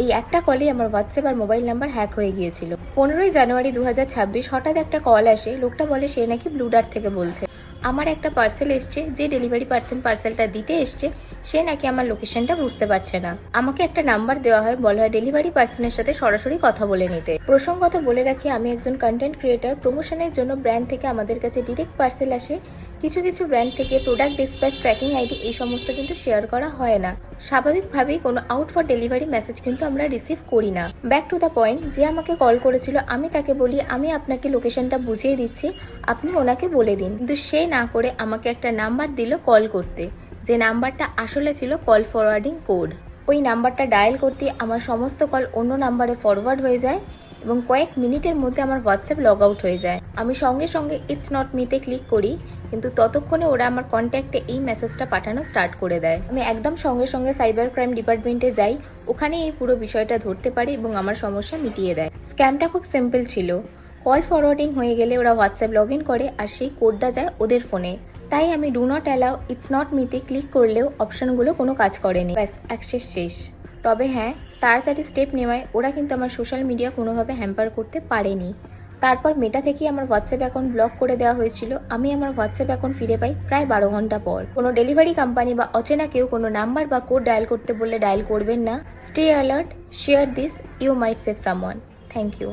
এই একটা কলেই আমার হোয়াটসঅ্যাপ আর মোবাইল নাম্বার হ্যাক হয়ে গিয়েছিল। 15ই জানুয়ারি 2026 হঠাৎ একটা কল আসে। লোকটা বলে সে নাকি ব্লু ডার্ট থেকে বলছে। আমার একটা পার্সেল এসছে, যে ডেলিভারি পার্সন পার্সেলটা দিতে এসছে সে নাকি আমার লোকেশনটা বুঝতে পারছে না। আমাকে একটা নাম্বার দেওয়া হয়, বলা হয় ডেলিভারি পার্সনের সাথে সরাসরি কথা বলে নিতে। প্রসঙ্গত বলে রাখি, আমি একজন কন্টেন্ট ক্রিয়েটর। প্রমোশনের জন্য ব্র্যান্ড থেকে আমাদের কাছে ডিরেক্ট পার্সেল আসে। কিছু কিছু ব্র্যান্ড থেকে প্রোডাক্ট ডিসপ্যাচ, ট্র্যাকিং আইডি এই সমস্ত কিন্তু শেয়ার করা হয় না। স্বাভাবিকভাবেই কোনো আউট ফর ডেলিভারি মেসেজ কিন্তু আমরা রিসিভ করি না। ব্যাক টু দ্য পয়েন্ট, যে আমাকে কল করেছিল আমি তাকে বলি আমি আপনাকে লোকেশনটা বুঝিয়ে দিচ্ছি, আপনি ওনাকে বলে দিন। কিন্তু সে না করে আমাকে একটা নাম্বার দিল কল করতে, যে নাম্বারটা আসলে ছিল কল ফরওয়ার্ডিং কোড। ওই নাম্বারটা ডায়াল করতে আমার সমস্ত কল অন্য নাম্বারে ফরওয়ার্ড হয়ে যায় এবং কয়েক মিনিটের মধ্যে আমার হোয়াটসঅ্যাপ লগ আউট হয়ে যায়। আমি সঙ্গে সঙ্গে ইটস নট মিতে ক্লিক করি, কিন্তু ততক্ষণে ওরা আমার কন্ট্যাক্টে এই মেসেজটা পাঠানো স্টার্ট করে দেয়। আমি একদম সঙ্গে সঙ্গে সাইবার ক্রাইম ডিপার্টমেন্টে যাই, ওখানে এই পুরো বিষয়টা ধরতে পারি এবং আমার সমস্যা মিটিয়ে দেয়। স্ক্যামটা খুব সিম্পল ছিল। কল ফরওয়ার্ডিং হয়ে গেলে ওরা হোয়াটসঅ্যাপ লগ ইন করে আর সেই কোডটা যায় ওদের ফোনে। তাই আমি do not allow, it's not মিতে ক্লিক করলেও অপশনগুলো কোনো কাজ করেনি, ব্যাস অ্যাক্সেস শেষ। তবে হ্যাঁ, তাড়াতাড়ি স্টেপ নেওয়ায় ওরা কিন্তু আমার সোশ্যাল মিডিয়া কোনোভাবে হ্যাম্পার করতে পারেনি। তারপর মেটা থেকেই আমার হোয়াটসঅ্যাপ অ্যাকাউন্ট ব্লক করে দেওয়া হয়েছিল। আমি আমার হোয়াটসঅ্যাপ অ্যাকাউন্ট ফিরে পাই প্রায় 12 ঘন্টা পর। কোনো ডেলিভারি কোম্পানি বা অচেনা কেউ কোনো নাম্বার বা কোড ডায়াল করতে বললে ডায়াল করবেন না। Stay alert, share this, you might save someone. Thank you.